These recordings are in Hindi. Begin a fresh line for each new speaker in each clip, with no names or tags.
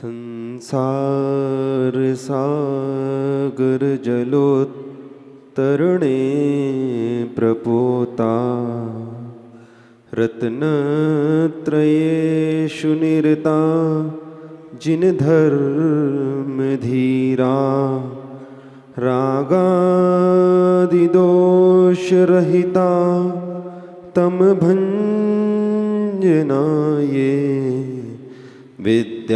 संसार सागर जलोत्तरणे प्रपोता रत्नत्रयेषु निरता जिन धर्म धीरा रागादिदोष रहिता तम भंजनाये विद्यादिसागर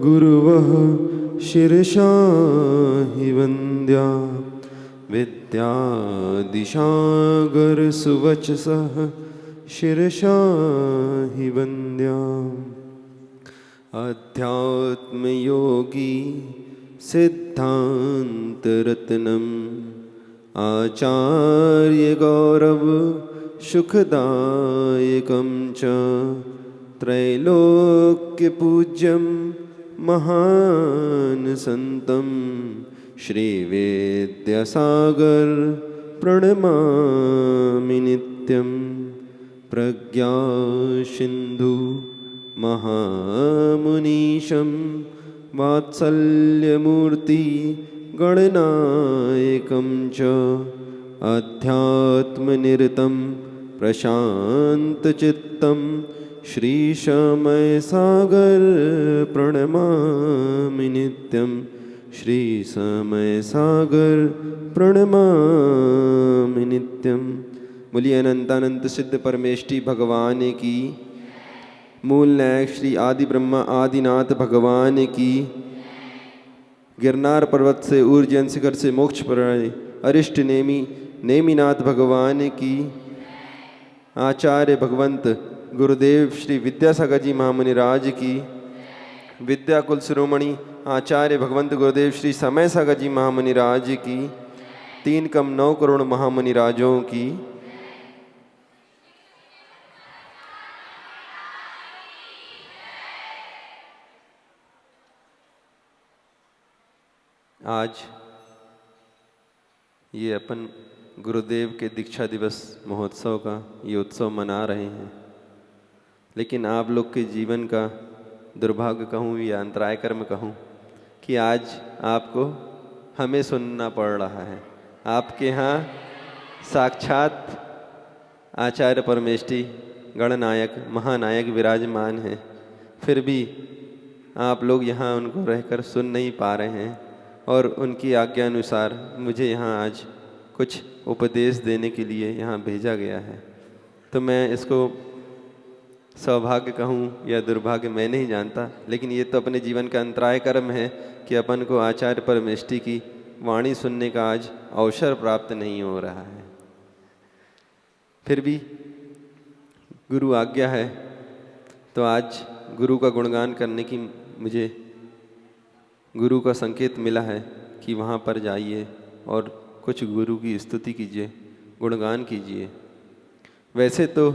गुरुवः शिरसा हि वन्द्या विद्यादिसागर सुवचसः शिरसा हि वन्द्या अध्यात्मयोगी सिद्धान्तरत्नम् आचार्य गौरव सुखदायकं च त्रैलोक्यपूज्यं महान् संतं श्रीवेद्यसागर प्रणमामि नित्यं प्रज्ञासिन्धु महामुनीशं वात्सल्यमूर्ति गणनायकं च अध्यात्मनिरतं प्रशान्तचित्तं श्रीशमयसागर प्रणमामि नित्यं श्रीशमयसागर प्रणमामि नित्यं। बोलिए अनंतानंत सिद्ध परमेष्टि भगवान की, मूल नायक श्री आदि ब्रह्मा आदिनाथ भगवान की, गिरनार पर्वत से ऊर्जन शिखर से मोक्ष पर अरिष्ट नेमी नेमिनाथ भगवान की, आचार्य भगवंत गुरुदेव श्री विद्यासागर जी महामुनि राज की, विद्याकुल शिरोमणि आचार्य भगवंत गुरुदेव श्री समय सागर जी महामुनि राज की, 3 कम 9 करोड़ महामुनि राजों की। आज ये अपन गुरुदेव के दीक्षा दिवस महोत्सव का ये उत्सव मना रहे हैं, लेकिन आप लोग के जीवन का दुर्भाग्य कहूँ या अंतराय कर्म कहूँ कि आज आपको हमें सुनना पड़ रहा है। आपके यहाँ साक्षात आचार्य परमेष्टि गणनायक महानायक विराजमान हैं, फिर भी आप लोग यहाँ उनको रहकर सुन नहीं पा रहे हैं और उनकी आज्ञा अनुसार मुझे यहाँ आज कुछ उपदेश देने के लिए यहाँ भेजा गया है। तो मैं इसको सौभाग्य कहूँ या दुर्भाग्य मैं नहीं जानता, लेकिन ये तो अपने जीवन का अंतराय कर्म है कि अपन को आचार्य परमेष्टि की वाणी सुनने का आज अवसर प्राप्त नहीं हो रहा है। फिर भी गुरु आज्ञा है तो आज गुरु का गुणगान करने की मुझे गुरु का संकेत मिला है कि वहाँ पर जाइए और कुछ गुरु की स्तुति कीजिए, गुणगान कीजिए। वैसे तो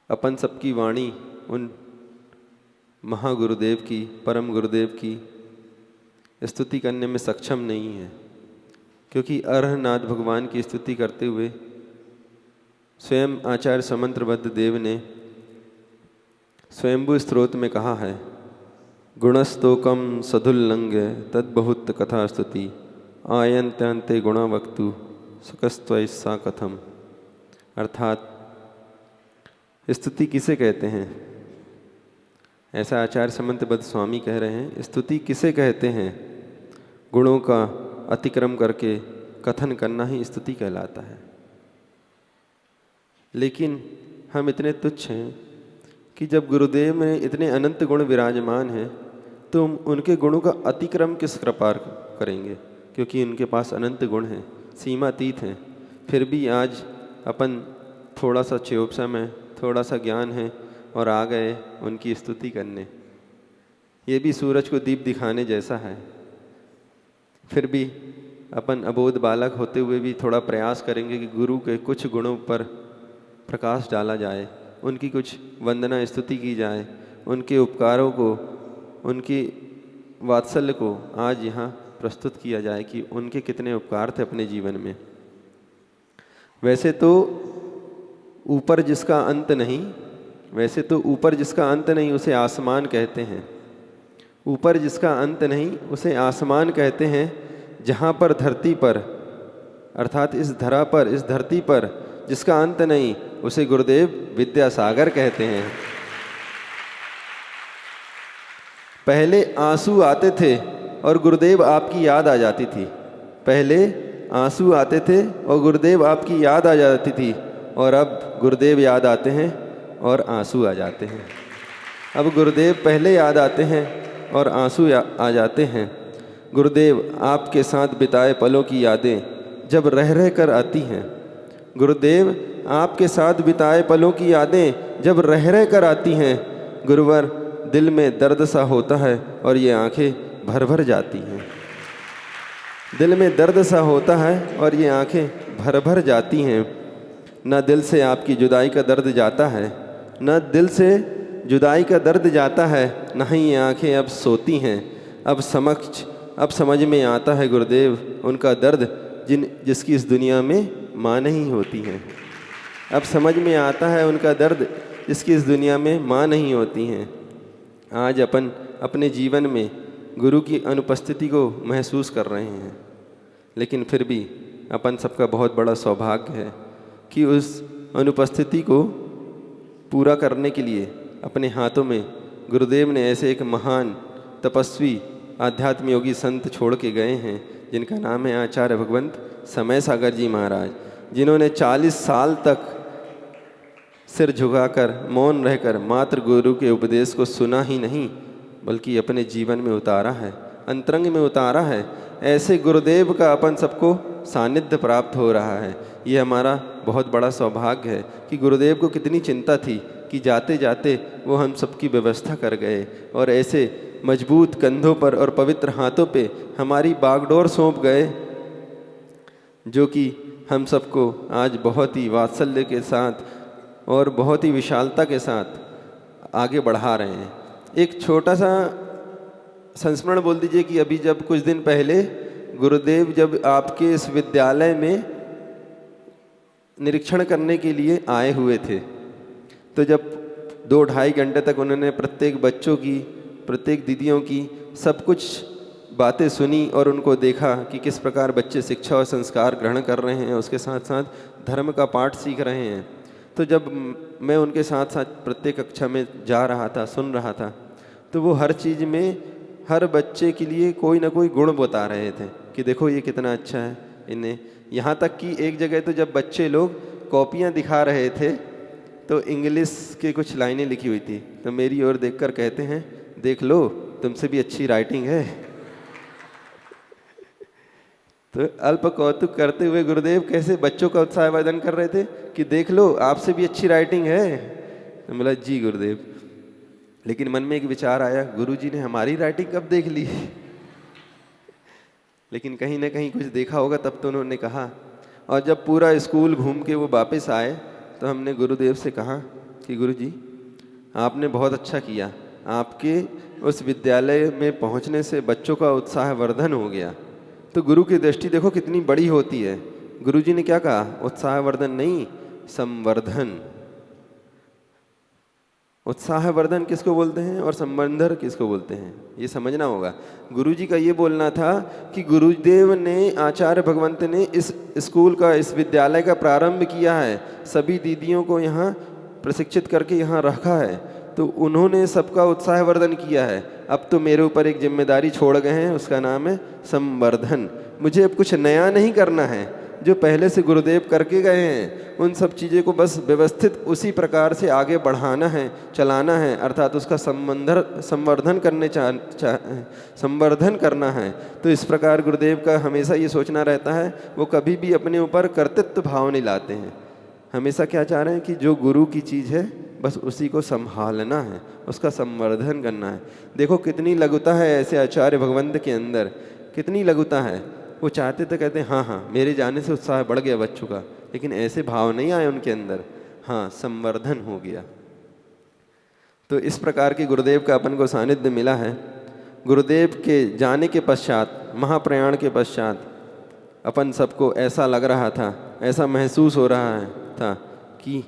अपन सबकी वाणी उन महागुरुदेव की, परम गुरुदेव की स्तुति करने में सक्षम नहीं है, क्योंकि अरहनाथ भगवान की स्तुति करते हुए स्वयं आचार्य समंत्रबद्ध देव ने स्वयंभू स्तोत्र में कहा है, गुणस्तोकम सधुल्लंघ्य तद्बहुत कथा स्तुति आयन्त्यन्ते गुणा वक्तु सुखस्त्वैसा कथम। अर्थात स्तुति किसे कहते हैं, ऐसा आचार्य समंत्रबद्ध स्वामी कह रहे हैं, स्तुति किसे कहते हैं? गुणों का अतिक्रम करके कथन करना ही स्तुति कहलाता है। लेकिन हम इतने तुच्छ हैं कि जब गुरुदेव में इतने अनंत गुण विराजमान हैं तो उनके गुणों का अतिक्रम किस प्रकार करेंगे, क्योंकि उनके पास अनंत गुण हैं, सीमातीत हैं। फिर भी आज अपन थोड़ा सा चेयोपसा में थोड़ा सा ज्ञान है और आ गए उनकी स्तुति करने। ये भी सूरज को दीप दिखाने जैसा है। फिर भी अपन अबोध बालक होते हुए भी थोड़ा प्रयास करेंगे कि गुरु के कुछ गुणों पर प्रकाश डाला जाए, उनकी कुछ वंदना स्तुति की जाए, उनके उपकारों को, उनकी वात्सल्य को आज यहाँ प्रस्तुत किया जाए कि उनके कितने उपकार थे अपने जीवन में। वैसे तो ऊपर जिसका अंत नहीं, वैसे तो ऊपर जिसका अंत नहीं उसे आसमान कहते हैं, ऊपर जिसका अंत नहीं उसे आसमान कहते हैं। जहाँ पर धरती पर अर्थात इस धरा पर, इस धरती पर जिसका अंत नहीं उसे गुरुदेव विद्यासागर कहते हैं। पहले आंसू आते थे और गुरुदेव आपकी याद आ जाती थी। पहले आंसू आते थे और गुरुदेव आपकी याद आ जाती थी, और अब गुरुदेव याद आते हैं और आंसू आ जाते हैं। अब गुरुदेव पहले याद आते हैं और आंसू आ जाते हैं। गुरुदेव आपके साथ बिताए पलों की यादें जब रह रह कर आती हैं। गुरुदेव आपके साथ बिताए पलों की यादें जब रह रह कर आती हैं। गुरुवर दिल में दर्द सा होता है और ये आंखें भर भर जाती हैं। दिल में दर्द सा होता है और ये आंखें भर भर जाती हैं। न दिल से आपकी जुदाई का दर्द जाता है, न दिल से जुदाई का दर्द जाता है, न ही ये आंखें अब सोती हैं। अब समझ में आता है गुरुदेव उनका दर्द जिसकी इस दुनिया में माँ नहीं होती हैं। अब समझ में आता है उनका दर्द जिसकी इस दुनिया में माँ नहीं होती हैं। आज अपन अपने जीवन में गुरु की अनुपस्थिति को महसूस कर रहे हैं, लेकिन फिर भी अपन सबका बहुत बड़ा सौभाग्य है कि उस अनुपस्थिति को पूरा करने के लिए अपने हाथों में गुरुदेव ने ऐसे एक महान तपस्वी आध्यात्म योगी संत छोड़ के गए हैं, जिनका नाम है आचार्य भगवंत समय सागर जी महाराज, जिन्होंने 40 साल तक सिर झुकाकर मौन रहकर मात्र गुरु के उपदेश को सुना ही नहीं बल्कि अपने जीवन में उतारा है, अंतरंग में उतारा है। ऐसे गुरुदेव का अपन सबको सानिध्य प्राप्त हो रहा है। ये हमारा बहुत बड़ा सौभाग्य है कि गुरुदेव को कितनी चिंता थी कि जाते जाते वो हम सबकी व्यवस्था कर गए और ऐसे मजबूत कंधों पर और पवित्र हाथों पे हमारी बागडोर सौंप गए, जो कि हम सबको आज बहुत ही वात्सल्य के साथ और बहुत ही विशालता के साथ आगे बढ़ा रहे हैं। एक छोटा सा संस्मरण बोल दीजिए कि अभी जब कुछ दिन पहले गुरुदेव जब आपके इस विद्यालय में निरीक्षण करने के लिए आए हुए थे, तो जब 2-2.5 घंटे तक उन्होंने प्रत्येक बच्चों की, प्रत्येक दीदियों की सब कुछ बातें सुनी और उनको देखा कि किस प्रकार बच्चे शिक्षा और संस्कार ग्रहण कर रहे हैं, उसके साथ साथ धर्म का पाठ सीख रहे हैं। तो जब मैं उनके साथ साथ प्रत्येक कक्षा में जा रहा था, सुन रहा था, तो वो हर चीज़ में हर बच्चे के लिए कोई ना कोई गुण बता रहे थे कि देखो ये कितना अच्छा है इन्हें। यहाँ तक कि एक जगह तो जब बच्चे लोग कॉपियाँ दिखा रहे थे तो इंग्लिश के कुछ लाइनें लिखी हुई थी, तो मेरी ओर देखकर कहते हैं देख लो तुमसे भी अच्छी राइटिंग है। तो अल्प कौतुक करते हुए गुरुदेव कैसे बच्चों का उत्साहवर्धन कर रहे थे कि देख लो आपसे भी अच्छी राइटिंग है। तो बोला जी गुरुदेव, लेकिन मन में एक विचार आया गुरुजी ने हमारी राइटिंग कब देख ली। लेकिन कहीं ना कहीं कुछ देखा होगा तब तो उन्होंने कहा। और जब पूरा स्कूल घूम के वो वापस आए तो हमने गुरुदेव से कहा कि गुरुजी आपने बहुत अच्छा किया, आपके उस विद्यालय में पहुंचने से बच्चों का उत्साहवर्धन हो गया। तो गुरु की दृष्टि देखो कितनी बड़ी होती है। गुरुजी ने क्या कहा, उत्साहवर्धन नहीं संवर्धन। उत्साहवर्धन किसको बोलते हैं और संवर्धन किसको बोलते हैं, ये समझना होगा। गुरुजी का ये बोलना था कि गुरुदेव ने, आचार्य भगवंत ने इस स्कूल का, इस विद्यालय का प्रारंभ किया है, सभी दीदियों को यहाँ प्रशिक्षित करके यहाँ रखा है, तो उन्होंने सबका उत्साहवर्धन किया है। अब तो मेरे ऊपर एक जिम्मेदारी छोड़ गए हैं, उसका नाम है संवर्धन। मुझे अब कुछ नया नहीं करना है, जो पहले से गुरुदेव करके गए हैं उन सब चीज़ों को बस व्यवस्थित उसी प्रकार से आगे बढ़ाना है, चलाना है, अर्थात उसका संवर्धन करना है। तो इस प्रकार गुरुदेव का हमेशा ये सोचना रहता है, वो कभी भी अपने ऊपर कर्तृत्व भाव नहीं लाते हैं। हमेशा क्या चाह रहे हैं कि जो गुरु की चीज़ है बस उसी को संभालना है, उसका संवर्धन करना है। देखो कितनी लघुता है ऐसे आचार्य भगवंत के अंदर, कितनी लघुता है। वो चाहते तो कहते हैं हाँ हाँ मेरे जाने से उत्साह बढ़ गया बच्चों का, लेकिन ऐसे भाव नहीं आए उनके अंदर, हाँ संवर्धन हो गया। तो इस प्रकार के गुरुदेव का अपन को सानिध्य मिला है। गुरुदेव के जाने के पश्चात, महाप्रयाण के पश्चात अपन सबको ऐसा लग रहा था, ऐसा महसूस हो रहा था कि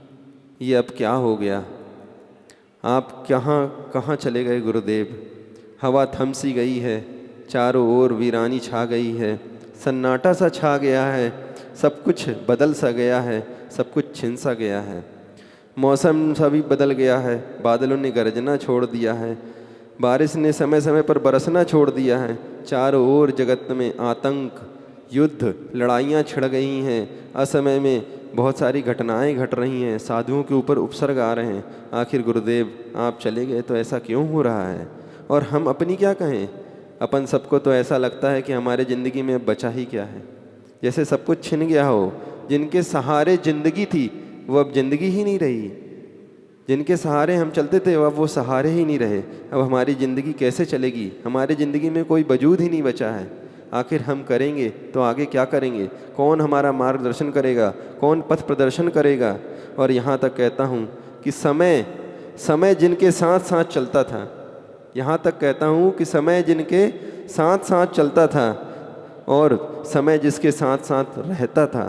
ये अब क्या हो गया, आप कहाँ कहाँ चले गए गुरुदेव। हवा थम सी गई है, चारों ओर वीरानी छा गई है, सन्नाटा सा छा गया है, सब कुछ बदल सा गया है, सब कुछ छिन सा गया है। मौसम सा भी बदल गया है, बादलों ने गरजना छोड़ दिया है, बारिश ने समय समय पर बरसना छोड़ दिया है। चारों ओर जगत में आतंक, युद्ध, लड़ाइयाँ छिड़ गई हैं। असमय में बहुत सारी घटनाएं घट रही हैं, साधुओं के ऊपर उपसर्ग आ रहे हैं। आखिर गुरुदेव आप चले गए तो ऐसा क्यों हो रहा है? और हम अपनी क्या कहें? अपन सबको तो ऐसा लगता है कि हमारे ज़िंदगी में बचा ही क्या है, जैसे सब कुछ छिन गया हो। जिनके सहारे ज़िंदगी थी वो अब ज़िंदगी ही नहीं रही, जिनके सहारे हम चलते थे अब वो सहारे ही नहीं रहे। अब हमारी ज़िंदगी कैसे चलेगी? हमारी ज़िंदगी में कोई वजूद ही नहीं बचा है। आखिर हम करेंगे तो आगे क्या करेंगे? कौन हमारा मार्गदर्शन करेगा? कौन पथ प्रदर्शन करेगा? और यहाँ तक कहता हूँ कि समय जिनके साथ साथ चलता था, यहाँ तक कहता हूँ कि समय जिनके साथ साथ चलता था और समय जिसके साथ साथ रहता था,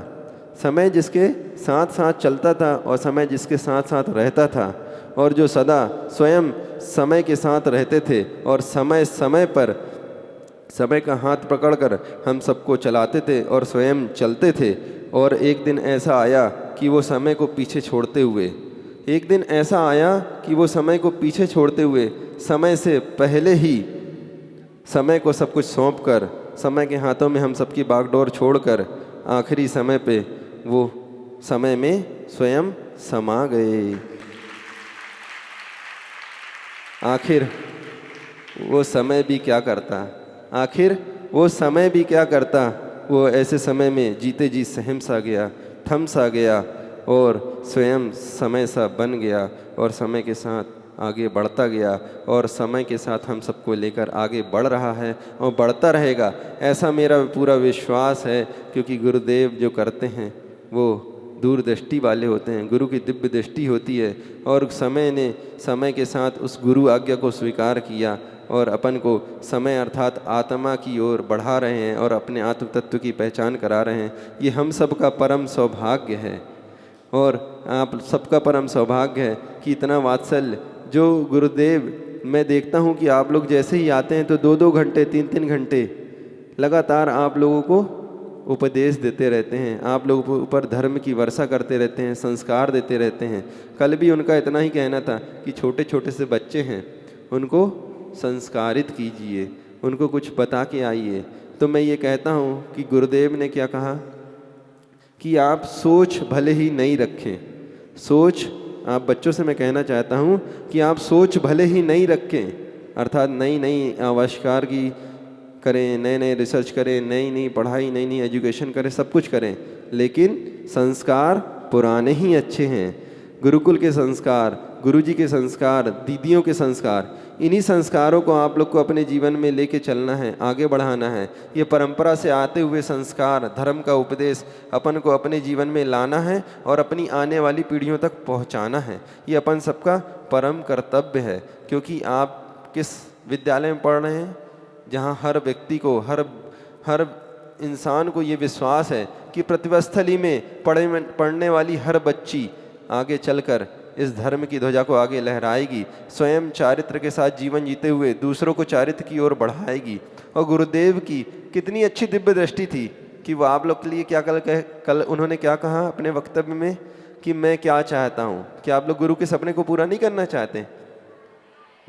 समय जिसके साथ साथ चलता था और समय जिसके साथ साथ रहता था, और जो सदा स्वयं समय के साथ रहते थे और समय समय पर समय का हाथ पकड़कर हम सबको चलाते थे और स्वयं चलते थे। और एक दिन ऐसा आया कि वो समय को पीछे छोड़ते हुए, एक दिन ऐसा आया कि वो समय को पीछे छोड़ते हुए समय से पहले ही समय को सब कुछ सौंप कर, समय के हाथों में हम सबकी बागडोर छोड़कर आखिरी समय पे वो समय में स्वयं समा गए। आखिर वो समय भी क्या करता, आखिर वो समय भी क्या करता। वो ऐसे समय में जीते जी सहम सा गया, थम सा गया और स्वयं समय सा बन गया और समय के साथ आगे बढ़ता गया और समय के साथ हम सबको लेकर आगे बढ़ रहा है और बढ़ता रहेगा, ऐसा मेरा पूरा विश्वास है। क्योंकि गुरुदेव जो करते हैं वो दूरदृष्टि वाले होते हैं, गुरु की दिव्य दृष्टि होती है। और समय ने समय के साथ उस गुरु आज्ञा को स्वीकार किया और अपन को समय अर्थात आत्मा की ओर बढ़ा रहे हैं और अपने आत्म तत्व की पहचान करा रहे हैं। ये हम सबका परम सौभाग्य है और आप सबका परम सौभाग्य है कि इतना वात्सल्य जो गुरुदेव, मैं देखता हूँ कि आप लोग जैसे ही आते हैं तो 2-2 घंटे 3-3 घंटे लगातार आप लोगों को उपदेश देते रहते हैं, आप लोगों के ऊपर धर्म की वर्षा करते रहते हैं, संस्कार देते रहते हैं। कल भी उनका इतना ही कहना था कि छोटे छोटे से बच्चे हैं, उनको संस्कारित कीजिए, उनको कुछ बता के आइए। तो मैं ये कहता हूँ कि गुरुदेव ने क्या कहा कि आप सोच भले ही नहीं रखें, सोच, आप बच्चों से मैं कहना चाहता हूँ कि आप सोच भले ही नहीं रखें, अर्थात नई नई आविष्कार की करें, नए नए रिसर्च करें, नई नई पढ़ाई, नई नई एजुकेशन करें, सब कुछ करें, लेकिन संस्कार पुराने ही अच्छे हैं। गुरुकुल के संस्कार, गुरुजी के संस्कार, दीदियों के संस्कार, इन्हीं संस्कारों को आप लोग को अपने जीवन में लेके चलना है, आगे बढ़ाना है। ये परंपरा से आते हुए संस्कार, धर्म का उपदेश अपन को अपने जीवन में लाना है और अपनी आने वाली पीढ़ियों तक पहुंचाना है। ये अपन सबका परम कर्तव्य है। क्योंकि आप किस विद्यालय में पढ़ रहे हैं जहाँ हर व्यक्ति को, हर इंसान को ये विश्वास है कि प्रतिभास्थली में पढ़ने वाली हर बच्ची आगे चलकर इस धर्म की ध्वजा को आगे लहराएगी, स्वयं चारित्र के साथ जीवन जीते हुए दूसरों को चारित्र की ओर बढ़ाएगी। और गुरुदेव की कितनी अच्छी दिव्य दृष्टि थी कि वो आप लोग के लिए क्या कल उन्होंने क्या कहा अपने वक्तव्य में कि मैं क्या चाहता हूँ। क्या आप लोग गुरु के सपने को पूरा नहीं करना चाहते?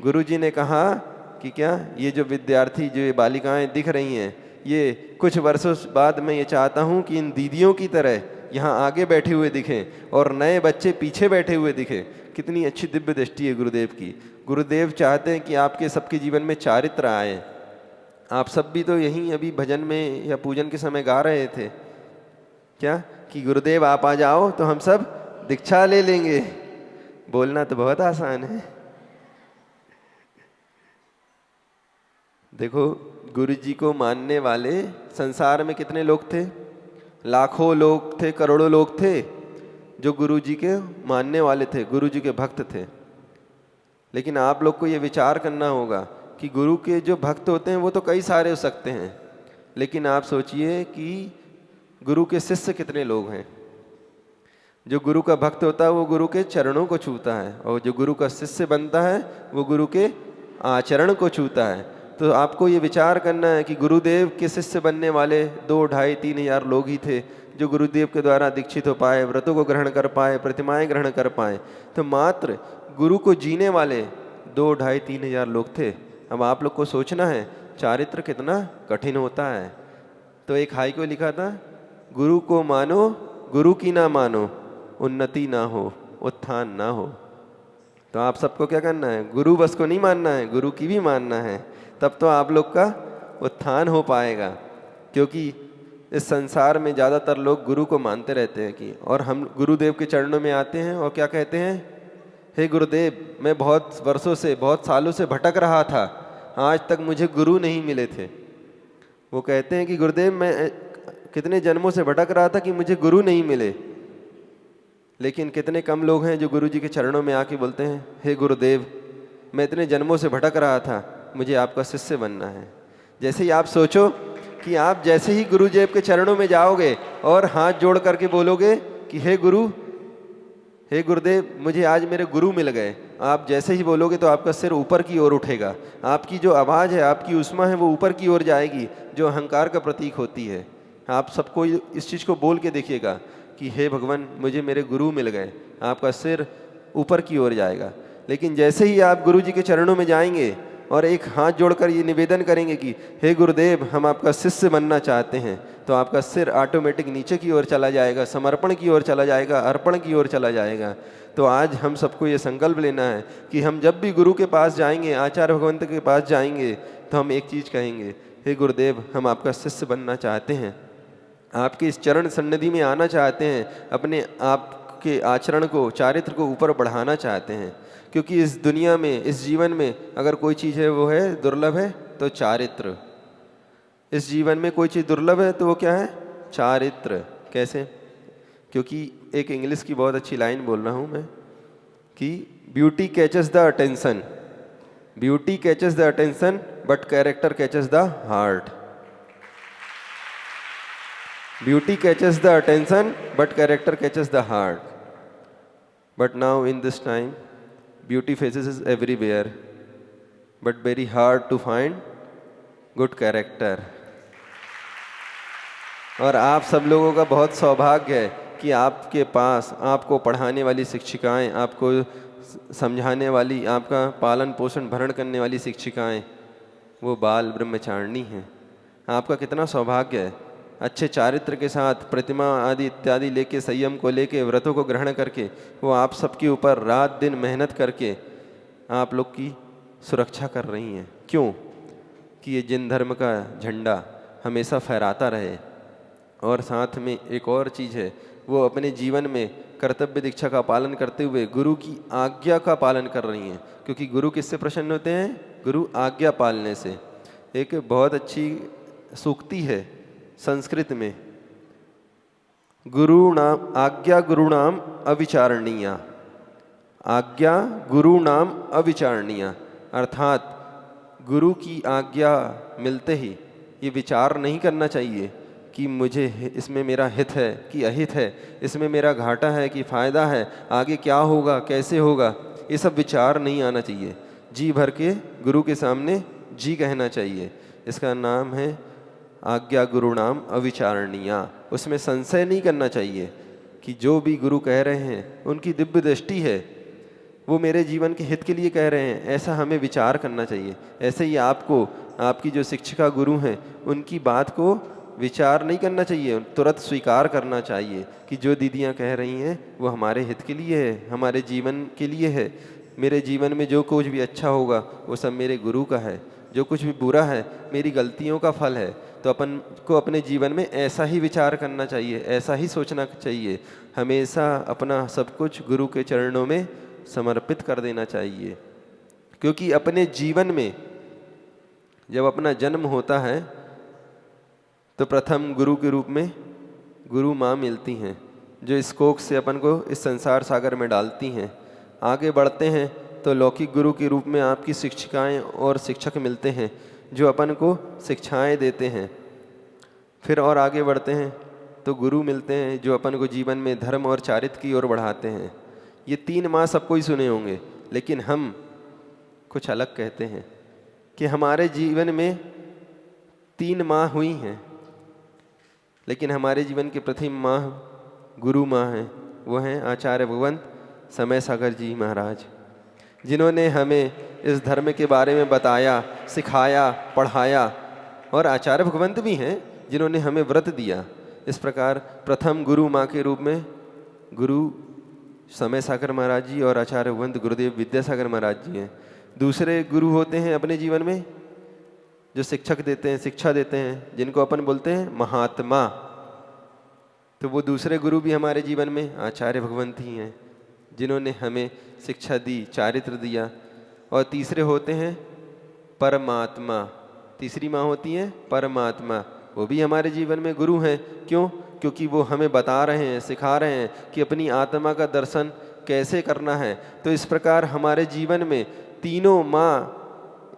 गुरु जी ने कहा कि क्या ये जो विद्यार्थी, जो ये बालिकाएं दिख रही हैं, ये कुछ वर्षों बाद मैं ये चाहता हूँ कि इन दीदियों की तरह यहाँ आगे बैठे हुए दिखें और नए बच्चे पीछे बैठे हुए दिखें। कितनी अच्छी दिव्य दृष्टि है गुरुदेव की। गुरुदेव चाहते हैं कि आपके सबके जीवन में चारित्र आए। आप सब भी तो यहीं अभी भजन में या पूजन के समय गा रहे थे क्या कि गुरुदेव आप आ जाओ तो हम सब दीक्षा ले लेंगे। बोलना तो बहुत आसान है। देखो, गुरु जी को मानने वाले संसार में कितने लोग थे? लाखों लोग थे, करोड़ों लोग थे जो गुरु जी के मानने वाले थे, गुरु जी के भक्त थे। लेकिन आप लोग को ये विचार करना होगा कि गुरु के जो भक्त होते हैं वो तो कई सारे हो सकते हैं, लेकिन आप सोचिए कि गुरु के शिष्य कितने लोग हैं। जो गुरु का भक्त होता है वो गुरु के चरणों को छूता है, और जो गुरु का शिष्य बनता है वो गुरु के आचरण को छूता है। तो आपको ये विचार करना है कि गुरुदेव के शिष्य बनने वाले 2, 2.5, 3 हज़ार लोग ही थे जो गुरुदेव के द्वारा दीक्षित हो पाए, व्रतों को ग्रहण कर पाए, प्रतिमाएं ग्रहण कर पाए। तो मात्र गुरु को जीने वाले 2, 2.5, 3 हज़ार लोग थे। अब आप लोग को सोचना है चारित्र कितना कठिन होता है। तो एक हाई को लिखा था, गुरु को मानो गुरु की ना मानो, उन्नति ना हो उत्थान ना हो। तो आप सबको क्या करना है, गुरु बस को नहीं मानना है, गुरु की भी मानना है, तब तो आप लोग का उत्थान हो पाएगा। क्योंकि इस संसार में ज़्यादातर लोग गुरु को मानते रहते हैं कि, और हम गुरुदेव के चरणों में आते हैं और क्या कहते हैं, हे गुरुदेव मैं बहुत वर्षों से, बहुत सालों से भटक रहा था, आज तक मुझे गुरु नहीं मिले थे। वो कहते हैं कि गुरुदेव मैं कितने जन्मों से भटक रहा था कि मुझे गुरु नहीं मिले। लेकिन कितने कम लोग हैं जो गुरु जी के चरणों में आके बोलते हैं, हे गुरुदेव मैं इतने जन्मों से भटक रहा था, मुझे आपका शिष्य बनना है। जैसे ही आप सोचो कि आप जैसे ही गुरुदेव के चरणों में जाओगे और हाथ जोड़ करके बोलोगे कि हे गुरु, हे गुरुदेव मुझे आज मेरे गुरु मिल गए, आप जैसे ही बोलोगे तो आपका सिर ऊपर की ओर उठेगा, आपकी जो आवाज़ है, आपकी उष्मा है वो ऊपर की ओर जाएगी, जो अहंकार का प्रतीक होती है। आप सबको इस चीज़ को बोल के देखिएगा कि हे भगवान मुझे मेरे गुरु मिल गए, आपका सिर ऊपर की ओर जाएगा। लेकिन जैसे ही आप गुरु जी के चरणों में जाएंगे और एक हाथ जोड़कर ये निवेदन करेंगे कि हे गुरुदेव हम आपका शिष्य बनना चाहते हैं, तो आपका सिर ऑटोमेटिक नीचे की ओर चला जाएगा, समर्पण की ओर चला जाएगा, अर्पण की ओर चला जाएगा। तो आज हम सबको ये संकल्प लेना है कि हम जब भी गुरु के पास जाएंगे, आचार्य भगवंत के पास जाएंगे, तो हम एक चीज़ कहेंगे, हे गुरुदेव हम आपका शिष्य बनना चाहते हैं, आपके इस चरण सन्निधि में आना चाहते हैं, अपने आप के आचरण को, चारित्र को ऊपर बढ़ाना चाहते हैं। क्योंकि इस दुनिया में, इस जीवन में अगर कोई चीज़ है वो है दुर्लभ है तो चारित्र। इस जीवन में कोई चीज़ दुर्लभ है तो वो क्या है, चारित्र। कैसे? क्योंकि एक इंग्लिश की बहुत अच्छी लाइन बोल रहा हूँ मैं कि beauty catches the attention, beauty catches the attention but character catches the heart. Beauty catches the attention, but character catches the heart. But now in this time, beauty faces is everywhere, but very hard to find good character. और आप सब लोगों का बहुत सौभाग्य है कि आपके पास आपको पढ़ाने वाली शिक्षिकाएं, आपको समझाने वाली, आपका पालन पोषण भरण करने वाली शिक्षिकाएं वो बाल ब्रह्मचारिणी हैं। आपका कितना सौभाग्य है। अच्छे चारित्र के साथ प्रतिमा आदि इत्यादि लेके, संयम को लेके, व्रतों को ग्रहण करके वो आप सबके ऊपर रात दिन मेहनत करके आप लोग की सुरक्षा कर रही हैं। क्यों? कि ये जिन धर्म का झंडा हमेशा फहराता रहे। और साथ में एक और चीज़ है, वो अपने जीवन में कर्तव्य दीक्षा का पालन करते हुए गुरु की आज्ञा का पालन कर रही हैं। क्योंकि गुरु किससे प्रसन्न होते हैं? गुरु आज्ञा पालने से। एक बहुत अच्छी सूक्ति है संस्कृत में, गुरुणाम आज्ञा गुरुणाम अविचारणीया, आज्ञा गुरुणाम अविचारणीया। अर्थात गुरु की आज्ञा मिलते ही ये विचार नहीं करना चाहिए कि मुझे इसमें मेरा हित है कि अहित है, इसमें मेरा घाटा है कि फ़ायदा है, आगे क्या होगा, कैसे होगा, ये सब विचार नहीं आना चाहिए। जी भर के गुरु के सामने जी कहना चाहिए। इसका नाम है आज्ञा गुरुणाम अविचारणीया। उसमें संशय नहीं करना चाहिए कि जो भी गुरु कह रहे हैं उनकी दिव्य दृष्टि है, वो मेरे जीवन के हित के लिए कह रहे हैं, ऐसा हमें विचार करना चाहिए। ऐसे ही आपको आपकी जो शिक्षिका गुरु हैं उनकी बात को विचार नहीं करना चाहिए, तुरंत स्वीकार करना चाहिए कि जो दीदियाँ कह रही हैं वो हमारे हित के लिए है, हमारे जीवन के लिए है। मेरे जीवन में जो कुछ भी अच्छा होगा वो सब मेरे गुरु का है, जो कुछ भी बुरा है मेरी गलतियों का फल है। तो अपन को अपने जीवन में ऐसा ही विचार करना चाहिए, ऐसा ही सोचना चाहिए। हमेशा अपना सब कुछ गुरु के चरणों में समर्पित कर देना चाहिए। क्योंकि अपने जीवन में जब अपना जन्म होता है तो प्रथम गुरु के रूप में गुरु माँ मिलती हैं, जो इस कोख से अपन को इस संसार सागर में डालती हैं। आगे बढ़ते हैं तो लौकिक गुरु के रूप में आपकी शिक्षिकाएं और शिक्षक मिलते हैं जो अपन को शिक्षाएं देते हैं। फिर और आगे बढ़ते हैं तो गुरु मिलते हैं जो अपन को जीवन में धर्म और चारित्र की ओर बढ़ाते हैं। ये 3 माह सबको ही सुने होंगे, लेकिन हम कुछ अलग कहते हैं कि हमारे जीवन में 3 माह हुई हैं, लेकिन हमारे जीवन के प्रथम माह गुरु माह हैं। वो हैं आचार्य भगवंत समय सागर जी महाराज, जिन्होंने हमें इस धर्म के बारे में बताया, सिखाया, पढ़ाया, और आचार्य भगवंत भी हैं जिन्होंने हमें व्रत दिया। इस प्रकार प्रथम गुरु माँ के रूप में गुरु समय सागर महाराज जी और आचार्य भगवंत गुरुदेव विद्यासागर महाराज जी हैं। दूसरे गुरु होते हैं अपने जीवन में जो शिक्षक देते हैं, शिक्षा देते हैं, जिनको अपन बोलते हैं महात्मा। तो वो दूसरे गुरु भी हमारे जीवन में आचार्य भगवंत ही हैं, जिन्होंने हमें शिक्षा दी, चारित्र दिया। और तीसरे होते हैं परमात्मा। तीसरी माँ होती है परमात्मा, वो भी हमारे जीवन में गुरु हैं। क्यों? क्योंकि वो हमें बता रहे हैं, सिखा रहे हैं कि अपनी आत्मा का दर्शन कैसे करना है। तो इस प्रकार हमारे जीवन में तीनों माँ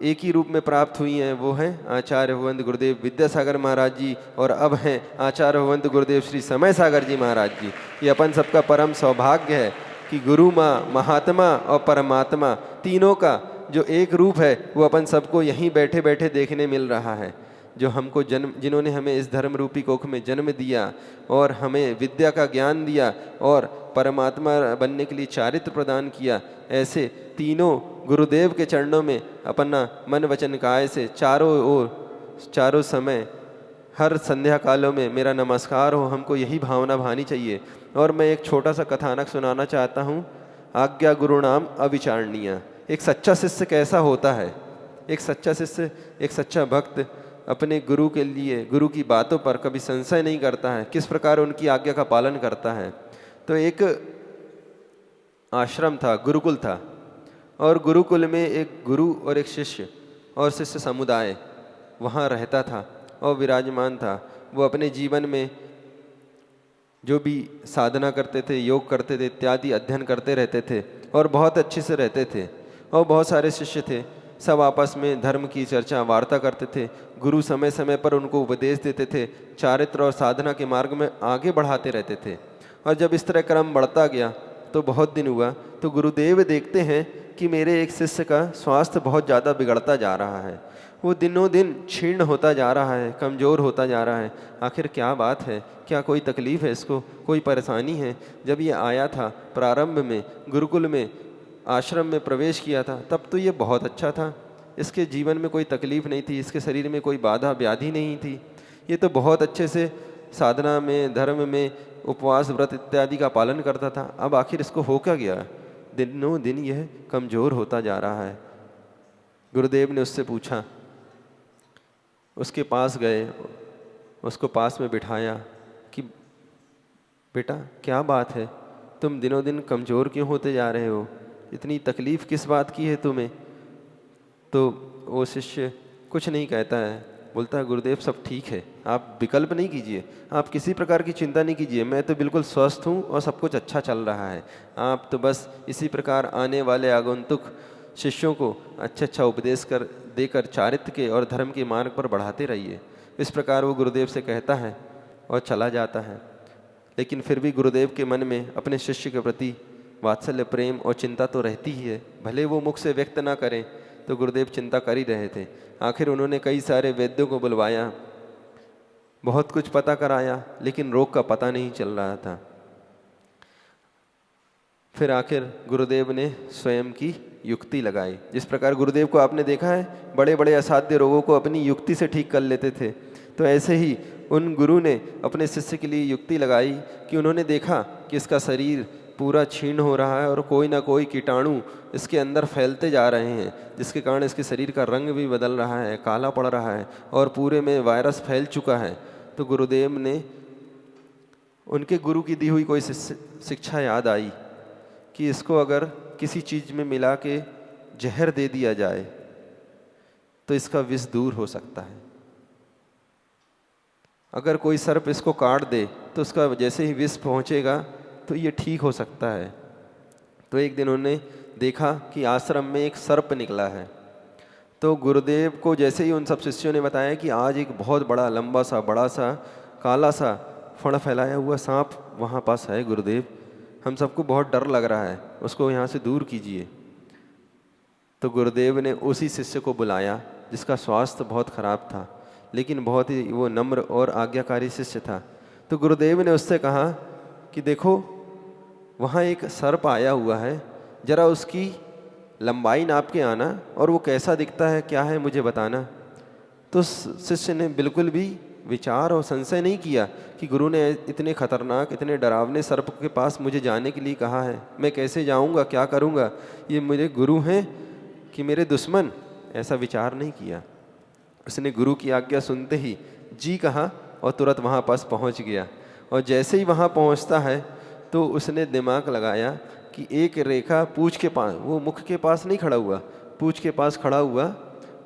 एक ही रूप में प्राप्त हुई हैं। वो हैं आचार्य भगवंत गुरुदेव विद्यासागर महाराज जी, और अब हैं आचार्य भगवंत गुरुदेव श्री समय सागर जी महाराज जी। ये अपन सबका परम सौभाग्य है कि गुरु माँ, महात्मा और परमात्मा तीनों का जो एक रूप है वो अपन सबको यहीं बैठे बैठे देखने मिल रहा है। जो हमको जन्म, जिन्होंने हमें इस धर्म रूपी कोख में जन्म दिया और हमें विद्या का ज्ञान दिया और परमात्मा बनने के लिए चारित्र प्रदान किया, ऐसे तीनों गुरुदेव के चरणों में अपना मन वचन काया से चारों ओर, चारों समय, हर संध्या कालों में मेरा नमस्कार हो। हमको यही भावना भानी चाहिए। और मैं एक छोटा सा कथानक सुनाना चाहता हूँ। आज्ञा गुरुनाम अविचारणीय। एक सच्चा शिष्य कैसा होता है? एक सच्चा शिष्य, एक सच्चा भक्त अपने गुरु के लिए, गुरु की बातों पर कभी संशय नहीं करता है, किस प्रकार उनकी आज्ञा का पालन करता है। तो एक आश्रम था, गुरुकुल था, और गुरुकुल में एक गुरु और एक शिष्य और शिष्य समुदाय वहाँ रहता था और विराजमान था। वो अपने जीवन में जो भी साधना करते थे, योग करते थे, इत्यादि अध्ययन करते रहते थे और बहुत अच्छे से रहते थे। और बहुत सारे शिष्य थे, सब आपस में धर्म की चर्चा, वार्ता करते थे। गुरु समय समय पर उनको उपदेश देते थे, चारित्र और साधना के मार्ग में आगे बढ़ाते रहते थे। और जब इस तरह क्रम बढ़ता गया तो बहुत दिन हुआ तो गुरुदेव देखते हैं कि मेरे एक शिष्य का स्वास्थ्य बहुत ज़्यादा बिगड़ता जा रहा है। वो दिनों दिन क्षीण होता जा रहा है, कमज़ोर होता जा रहा है। आखिर क्या बात है? क्या कोई तकलीफ़ है इसको? कोई परेशानी है? जब ये आया था प्रारंभ में, गुरुकुल में, आश्रम में प्रवेश किया था, तब तो ये बहुत अच्छा था। इसके जीवन में कोई तकलीफ़ नहीं थी, इसके शरीर में कोई बाधा व्याधि नहीं थी। ये तो बहुत अच्छे से साधना में, धर्म में, उपवास, व्रत इत्यादि का पालन करता था। अब आखिर इसको हो क्या गया? दिनों दिन यह कमज़ोर होता जा रहा है। गुरुदेव ने उससे पूछा, उसके पास गए, उसको पास में बिठाया कि बेटा क्या बात है, तुम दिनों दिन कमज़ोर क्यों होते जा रहे हो? इतनी तकलीफ़ किस बात की है तुम्हें? तो वो शिष्य कुछ नहीं कहता है, बोलता है गुरुदेव सब ठीक है, आप विकल्प नहीं कीजिए, आप किसी प्रकार की चिंता नहीं कीजिए, मैं तो बिल्कुल स्वस्थ हूँ और सब कुछ अच्छा चल रहा है। आप तो बस इसी प्रकार आने वाले आगंतुक शिष्यों को अच्छा उपदेश देकर चारित्र के और धर्म के मार्ग पर बढ़ाते रहिए। इस प्रकार वो गुरुदेव से कहता है और चला जाता है। लेकिन फिर भी गुरुदेव के मन में अपने शिष्य के प्रति वात्सल्य, प्रेम और चिंता तो रहती ही है। भले वो मुख से व्यक्त ना करें तो गुरुदेव चिंता कर ही रहे थे। आखिर उन्होंने कई सारे वैद्यों को बुलवाया, बहुत कुछ पता कराया, लेकिन रोग का पता नहीं चल रहा था। फिर आखिर गुरुदेव ने स्वयं की युक्ति लगाई। जिस प्रकार गुरुदेव को आपने देखा है, बड़े बड़े असाध्य रोगों को अपनी युक्ति से ठीक कर लेते थे, तो ऐसे ही उन गुरु ने अपने शिष्य के लिए युक्ति लगाई कि उन्होंने देखा कि इसका शरीर पूरा क्षीण हो रहा है और कोई ना कोई कीटाणु इसके अंदर फैलते जा रहे हैं, जिसके कारण इसके शरीर का रंग भी बदल रहा है, काला पड़ रहा है और पूरे में वायरस फैल चुका है। तो गुरुदेव ने, उनके गुरु की दी हुई कोई शिक्षा याद आई कि इसको अगर किसी चीज़ में मिला के जहर दे दिया जाए तो इसका विष दूर हो सकता है। अगर कोई सर्प इसको काट दे तो उसका जैसे ही विष पहुंचेगा तो ये ठीक हो सकता है। तो एक दिन उन्होंने देखा कि आश्रम में एक सर्प निकला है। तो गुरुदेव को जैसे ही उन सब शिष्यों ने बताया कि आज एक बहुत बड़ा, लंबा सा, बड़ा सा, काला सा फण फैलाया हुआ सांप वहाँ पास है गुरुदेव, हम सबको बहुत डर लग रहा है, उसको यहाँ से दूर कीजिए। तो गुरुदेव ने उसी शिष्य को बुलाया जिसका स्वास्थ्य बहुत खराब था, लेकिन बहुत ही वो नम्र और आज्ञाकारी शिष्य था। तो गुरुदेव ने उससे कहा कि देखो वहाँ एक सर्प आया हुआ है, जरा उसकी लंबाई नाप के आना और वो कैसा दिखता है क्या है मुझे बताना। तो शिष्य ने बिल्कुल भी विचार और संशय नहीं किया कि गुरु ने इतने खतरनाक इतने डरावने सर्प के पास मुझे जाने के लिए कहा है, मैं कैसे जाऊंगा, क्या करूंगा, ये मेरे गुरु हैं कि मेरे दुश्मन, ऐसा विचार नहीं किया। उसने गुरु की आज्ञा सुनते ही जी कहा और तुरंत वहाँ पास पहुँच गया। और जैसे ही वहाँ पहुँचता है तो उसने दिमाग लगाया कि एक रेखा पूँछ के पास, वो मुख के पास नहीं खड़ा हुआ, पूँछ के पास खड़ा हुआ,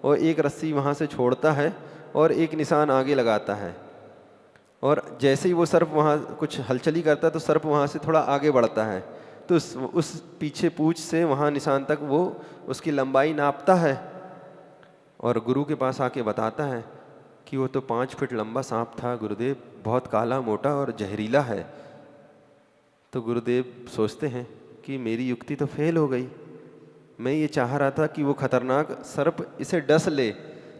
और एक रस्सी वहाँ से छोड़ता है और एक निशान आगे लगाता है। और जैसे ही वो सर्प वहाँ कुछ हलचली करता है तो सर्प वहाँ से थोड़ा आगे बढ़ता है, तो उस पीछे पूँछ से वहाँ निशान तक वो उसकी लंबाई नापता है और गुरु के पास आके बताता है कि वो तो 5 फीट लंबा सांप था गुरुदेव, बहुत काला मोटा और जहरीला है। तो गुरुदेव सोचते हैं कि मेरी युक्ति तो फेल हो गई, मैं ये चाह रहा था कि वो खतरनाक सर्प इसे डस ले,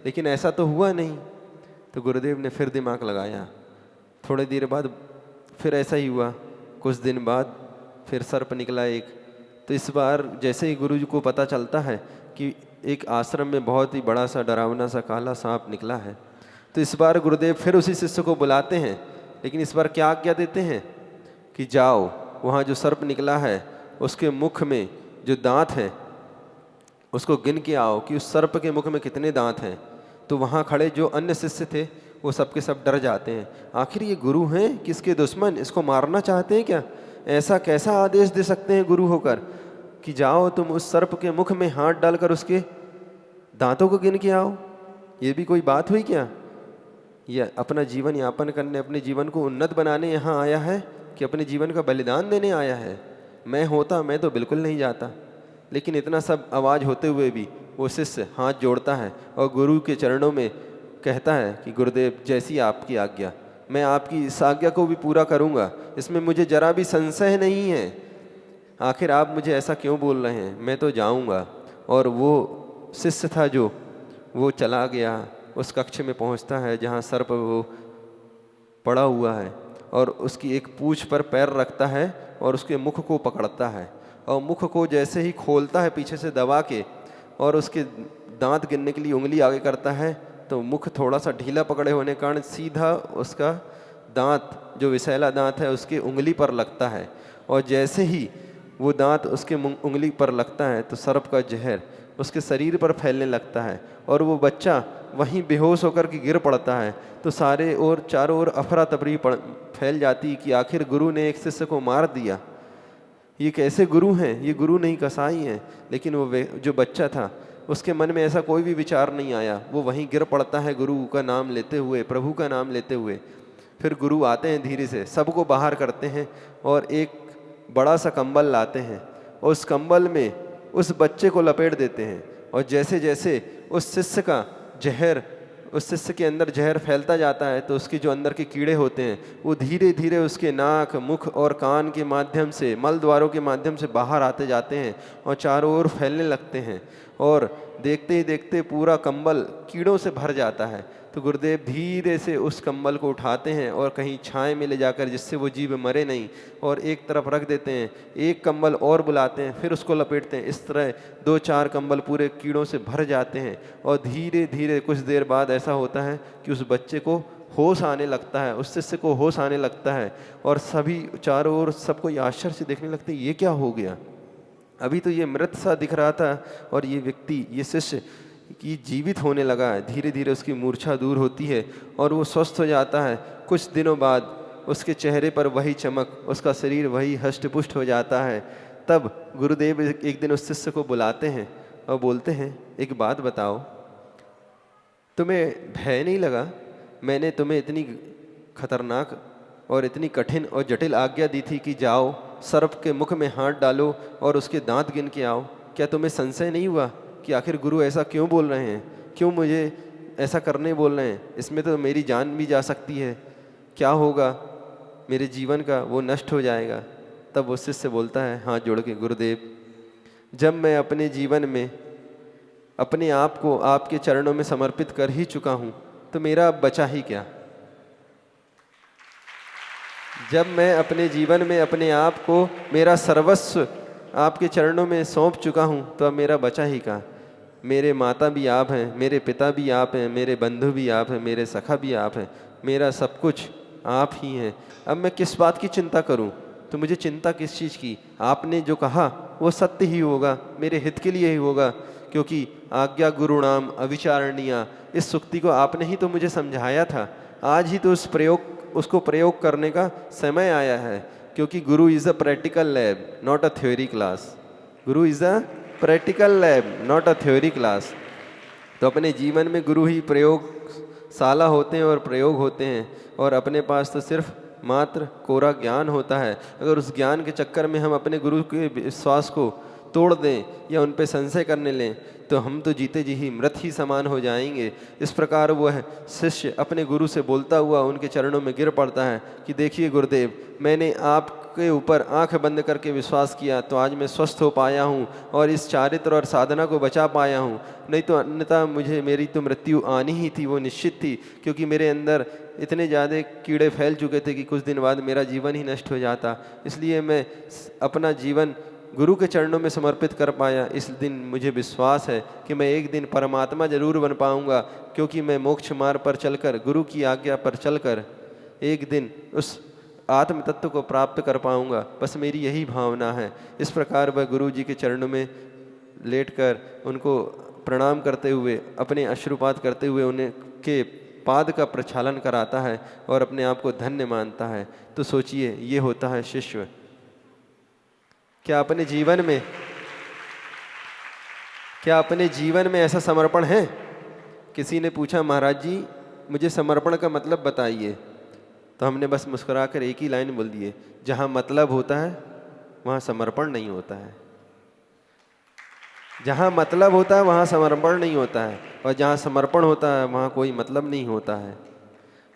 लेकिन ऐसा तो हुआ नहीं। तो गुरुदेव ने फिर दिमाग लगाया, थोड़ी देर बाद फिर ऐसा ही हुआ, कुछ दिन बाद फिर सर्प निकला एक। तो इस बार जैसे ही गुरु जी को पता चलता है कि एक आश्रम में बहुत ही बड़ा सा डरावना सा काला सांप निकला है, तो इस बार गुरुदेव फिर उसी शिष्य को बुलाते हैं, लेकिन इस बार क्या आज्ञा देते हैं कि जाओ वहाँ जो सर्प निकला है उसके मुख में जो दांत हैं उसको गिन के आओ कि उस सर्प के मुख में कितने दांत हैं। तो वहाँ खड़े जो अन्य शिष्य थे वो सबके सब डर जाते हैं, आखिर ये गुरु हैं किसके दुश्मन, इसको मारना चाहते हैं क्या, ऐसा कैसा आदेश दे सकते हैं गुरु होकर कि जाओ तुम उस सर्प के मुख में हाथ डालकर उसके दांतों को गिन के आओ। ये भी कोई बात हुई क्या? यह अपना जीवन यापन करने, अपने जीवन को उन्नत बनाने यहाँ आया है कि अपने जीवन का बलिदान देने आया है? मैं होता मैं तो बिल्कुल नहीं जाता। लेकिन इतना सब आवाज़ होते हुए भी वो शिष्य हाथ जोड़ता है और गुरु के चरणों में कहता है कि गुरुदेव जैसी आपकी आज्ञा, मैं आपकी इस आज्ञा को भी पूरा करूँगा, इसमें मुझे जरा भी संशय नहीं है। आखिर आप मुझे ऐसा क्यों बोल रहे हैं, मैं तो जाऊँगा। और वो शिष्य था जो वो चला गया, उस कक्ष में पहुँचता है जहाँ सर्प वो पड़ा हुआ है और उसकी एक पूँछ पर पैर रखता है और उसके मुख को पकड़ता है और मुख को जैसे ही खोलता है पीछे से दबा के और उसके दांत गिनने के लिए उंगली आगे करता है, तो मुख थोड़ा सा ढीला पकड़े होने के कारण सीधा उसका दांत जो विषैला दांत है उसके उंगली पर लगता है। और जैसे ही वो दांत उसके उंगली पर लगता है तो सर्प का जहर उसके शरीर पर फैलने लगता है और वो बच्चा वहीं बेहोश होकर के गिर पड़ता है। तो सारे और चारों ओर अफरा तफरी फैल जाती कि आखिर गुरु ने एक शिष्य को मार दिया, ये कैसे गुरु हैं, ये गुरु नहीं कसाई हैं। लेकिन वो जो बच्चा था उसके मन में ऐसा कोई भी विचार नहीं आया, वो वहीं गिर पड़ता है गुरु का नाम लेते हुए, प्रभु का नाम लेते हुए। फिर गुरु आते हैं, धीरे से सबको बाहर करते हैं और एक बड़ा सा कंबल लाते हैं और उस कंबल में उस बच्चे को लपेट देते हैं। और जैसे जैसे उस शिष्य का जहर, उस शिष्य के अंदर जहर फैलता जाता है तो उसके जो अंदर के कीड़े होते हैं वो धीरे धीरे उसके नाक, मुख और कान के माध्यम से, मल द्वारों के माध्यम से बाहर आते जाते हैं और चारों ओर फैलने लगते हैं और देखते ही देखते पूरा कंबल कीड़ों से भर जाता है। तो गुरुदेव धीरे से उस कंबल को उठाते हैं और कहीं छाए में ले जाकर, जिससे वो जीव मरे नहीं, और एक तरफ रख देते हैं। एक कंबल और बुलाते हैं, फिर उसको लपेटते हैं। इस तरह 2-4 कंबल पूरे कीड़ों से भर जाते हैं और धीरे धीरे कुछ देर बाद ऐसा होता है कि उस बच्चे को होश आने लगता है, उस शिष्य को होश आने लगता है और सभी चारों ओर सबको आश्चर्य से देखने लगते हैं, ये क्या हो गया? अभी तो ये मृत सा दिख रहा था और ये व्यक्ति, ये शिष्य की जीवित होने लगा है। धीरे धीरे उसकी मूर्छा दूर होती है और वो स्वस्थ हो जाता है। कुछ दिनों बाद उसके चेहरे पर वही चमक, उसका शरीर वही हष्ट-पुष्ट हो जाता है। तब गुरुदेव एक दिन उस शिष्य को बुलाते हैं और बोलते हैं, एक बात बताओ, तुम्हें भय नहीं लगा? मैंने तुम्हें इतनी खतरनाक और इतनी कठिन और जटिल आज्ञा दी थी कि जाओ सर्प के मुख में हाथ डालो और उसके दांत गिन के आओ। क्या तुम्हें संशय नहीं हुआ कि आखिर गुरु ऐसा क्यों बोल रहे हैं, क्यों मुझे ऐसा करने बोल रहे हैं? इसमें तो मेरी जान भी जा सकती है, क्या होगा? मेरे जीवन का वो नष्ट हो जाएगा। तब वो शिष्य बोलता है हाथ जोड़ के, गुरुदेव जब मैं अपने जीवन में अपने आप को आपके चरणों में समर्पित कर ही चुका हूँ तो मेरा अब बचा ही क्या। जब मैं अपने जीवन में अपने आप को, मेरा सर्वस्व आपके चरणों में सौंप चुका हूँ तो अब मेरा बचा ही क्या। मेरे माता भी आप हैं, मेरे पिता भी आप हैं, मेरे बंधु भी आप हैं, मेरे सखा भी आप हैं, मेरा सब कुछ आप ही हैं। अब मैं किस बात की चिंता करूं? तो मुझे चिंता किस चीज़ की? आपने जो कहा वो सत्य ही होगा, मेरे हित के लिए ही होगा, क्योंकि आज्ञा गुरु नाम अविचारणीय, इस सूक्ति को आपने ही तो मुझे समझाया था। आज ही तो उसको प्रयोग करने का समय आया है, क्योंकि guru is a practical lab not a theory class. Guru is a practical lab not a theory class. तो अपने जीवन में गुरु ही प्रयोगशाला होते हैं और प्रयोग होते हैं, और अपने पास तो सिर्फ मात्र कोरा ज्ञान होता है। अगर उस ज्ञान के चक्कर में हम अपने गुरु के विश्वास को तोड़ दें या उन पे संशय करने लें तो हम तो जीते जी ही मृत ही समान हो जाएंगे। इस प्रकार वह शिष्य अपने गुरु से बोलता हुआ उनके चरणों में गिर पड़ता है कि देखिए गुरुदेव, मैंने आपके ऊपर आंख बंद करके विश्वास किया तो आज मैं स्वस्थ हो पाया हूँ और इस चारित्र और साधना को बचा पाया हूँ, नहीं तो अन्यथा मेरी तो मृत्यु आनी ही थी, वो निश्चित थी, क्योंकि मेरे अंदर इतने ज़्यादा कीड़े फैल चुके थे कि कुछ दिन बाद मेरा जीवन ही नष्ट हो जाता। इसलिए मैं अपना जीवन गुरु के चरणों में समर्पित कर पाया। इस दिन मुझे विश्वास है कि मैं एक दिन परमात्मा जरूर बन पाऊंगा, क्योंकि मैं मोक्ष मार्ग पर चलकर, गुरु की आज्ञा पर चलकर एक दिन उस आत्म तत्व को प्राप्त कर पाऊंगा। बस मेरी यही भावना है। इस प्रकार वह गुरु जी के चरणों में लेटकर उनको प्रणाम करते हुए, अपने अश्रुपात करते हुए उनके पाद का प्रक्षालन कराता है और अपने आप को धन्य मानता है। तो सोचिए, ये होता है शिष्य। क्या अपने जीवन में ऐसा समर्पण है? किसी ने पूछा, महाराज जी मुझे समर्पण का मतलब बताइए। तो हमने बस मुस्कुराकर एक ही लाइन बोल दिए, जहाँ मतलब होता है वहाँ समर्पण नहीं होता है। जहाँ मतलब होता है वहाँ समर्पण नहीं होता है, और जहाँ समर्पण होता है वहाँ कोई मतलब नहीं होता है।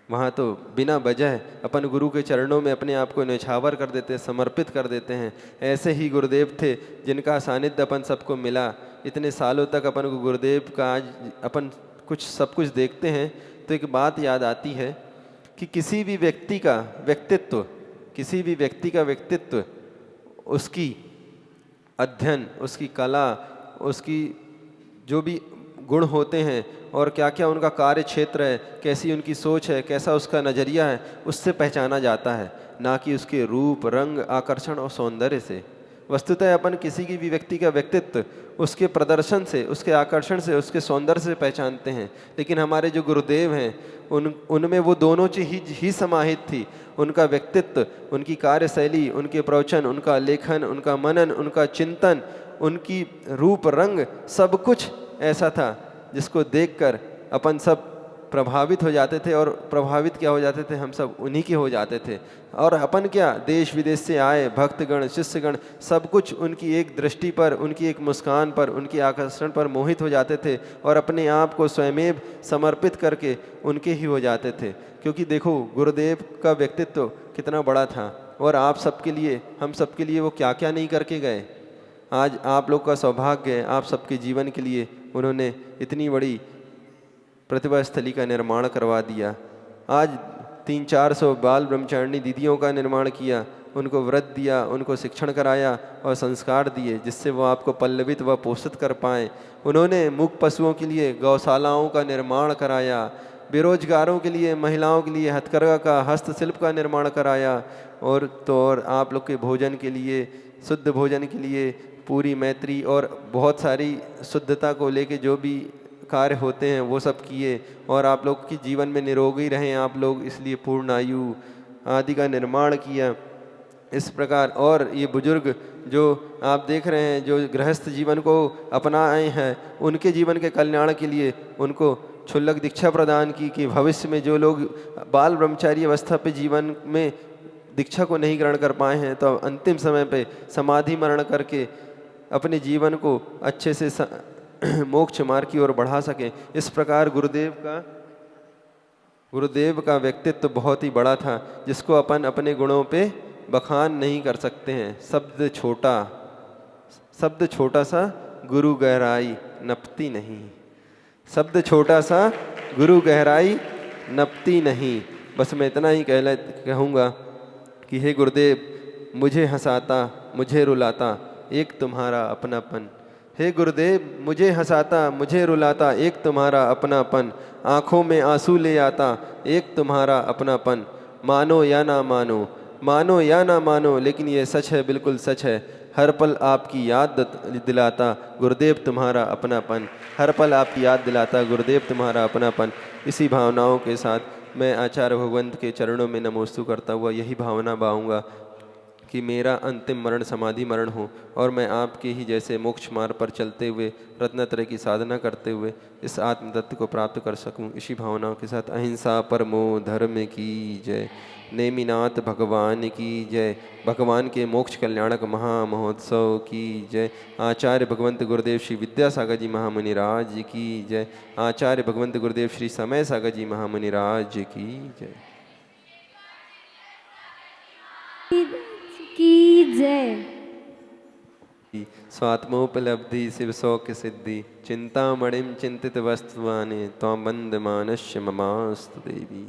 वहाँ तो बिना वजह अपन गुरु के चरणों में अपने आप को न्यौछावर कर देते हैं, समर्पित कर देते हैं। ऐसे ही गुरुदेव थे जिनका सानिध्य अपन सबको मिला। इतने सालों तक अपन को गुरुदेव का आज अपन सब कुछ देखते हैं तो एक बात याद आती है कि किसी भी व्यक्ति का व्यक्तित्व उसकी अध्ययन, उसकी कला, उसकी जो भी गुण होते हैं और क्या क्या उनका कार्य क्षेत्र है, कैसी उनकी सोच है, कैसा उसका नज़रिया है, उससे पहचाना जाता है, ना कि उसके रूप, रंग, आकर्षण और सौंदर्य से। वस्तुतः अपन किसी की भी व्यक्ति का व्यक्तित्व उसके प्रदर्शन से, उसके आकर्षण से, उसके सौंदर्य से पहचानते हैं। लेकिन हमारे जो गुरुदेव हैं उनमें वो दोनों चीज़ ही समाहित थी। उनका व्यक्तित्व, उनकी कार्यशैली, उनके प्रवचन, उनका लेखन, उनका मनन, उनका चिंतन, उनकी रूप रंग, सब कुछ ऐसा था जिसको देखकर अपन सब प्रभावित हो जाते थे। और प्रभावित क्या हो जाते थे? हम सब उन्हीं के हो जाते थे। और अपन क्या, देश विदेश से आए भक्तगण, शिष्यगण, सब कुछ उनकी एक दृष्टि पर, उनकी एक मुस्कान पर, उनके आकर्षण पर मोहित हो जाते थे और अपने आप को स्वयमेव समर्पित करके उनके ही हो जाते थे। क्योंकि देखो गुरुदेव का व्यक्तित्व कितना बड़ा था, और आप सबके लिए, हम सबके लिए वो क्या क्या नहीं करके गए। आज आप लोग का सौभाग्य है, आप सबके जीवन के लिए उन्होंने इतनी बड़ी प्रतिभा स्थली का निर्माण करवा दिया। आज 300-400 बाल ब्रह्मचारिणी दीदियों का निर्माण किया, उनको व्रत दिया, उनको शिक्षण कराया और संस्कार दिए, जिससे वो आपको पल्लवित व पोषित कर पाएँ। उन्होंने मूक पशुओं के लिए गौशालाओं का निर्माण कराया, बेरोजगारों के लिए, महिलाओं के लिए हथकरघा का, हस्तशिल्प का निर्माण कराया, और आप लोग के भोजन के लिए, शुद्ध भोजन के लिए पूरी मैत्री और बहुत सारी शुद्धता को लेके जो भी कार्य होते हैं वो सब किए। और आप लोग की जीवन में निरोगी रहें आप लोग, इसलिए पूर्ण आयु आदि का निर्माण किया। इस प्रकार, और ये बुजुर्ग जो आप देख रहे हैं, जो गृहस्थ जीवन को अपनाए हैं, उनके जीवन के कल्याण के लिए उनको क्षुल्लक दीक्षा प्रदान की कि भविष्य में जो लोग बाल ब्रह्मचारी अवस्था पे जीवन में दीक्षा को नहीं ग्रहण कर पाए हैं तो अंतिम समय पे समाधि मरण करके अपने जीवन को अच्छे से मोक्ष मार्ग की ओर बढ़ा सकें। इस प्रकार गुरुदेव का गुरुदेव का व्यक्तित्व बहुत ही बड़ा था, जिसको अपन अपने गुणों पे बखान नहीं कर सकते हैं। शब्द छोटा सा गुरु गहराई नपती नहीं। शब्द छोटा सा गुरु गहराई नपती नहीं। बस मैं इतना ही कहूँगा कि हे गुरुदेव, मुझे हंसाता मुझे रुलाता एक तुम्हारा अपनापन। हे गुरुदेव, मुझे हंसाता मुझे रुलाता एक तुम्हारा अपनापन। आँखों में आंसू ले आता एक तुम्हारा अपनापन। मानो या ना मानो, मानो या ना मानो, लेकिन ये सच है, बिल्कुल सच है। हर पल आपकी याद दिलाता गुरुदेव तुम्हारा अपनापन। हर पल आपकी याद दिलाता गुरुदेव तुम्हारा अपनापन। इसी भावनाओं के साथ मैं आचार्य भगवंत के चरणों में नमोस्तु करता हुआ यही भावना बाऊँगा कि मेरा अंतिम मरण समाधि मरण हो और मैं आपके ही जैसे मोक्ष मार्ग पर चलते हुए रत्नत्रय की साधना करते हुए इस आत्म तत्व को प्राप्त कर सकूं। इसी भावनाओं के साथ अहिंसा परमो धर्म की जय। नेमिनाथ भगवान की जय। भगवान के मोक्ष कल्याणक महामहोत्सव की जय। आचार्य भगवंत गुरुदेव श्री विद्यासागर जी महामुनि राज की जय। आचार्य भगवंत गुरुदेव श्री समय सागर जी महामुनि राज की जय
की जय।
स्वात्मोपलब्धि शिव सौख्य सिद्धि चिंतामणिम चिंतित वस्तुवाने त्वां बंद मानस्य ममास्तु देवी।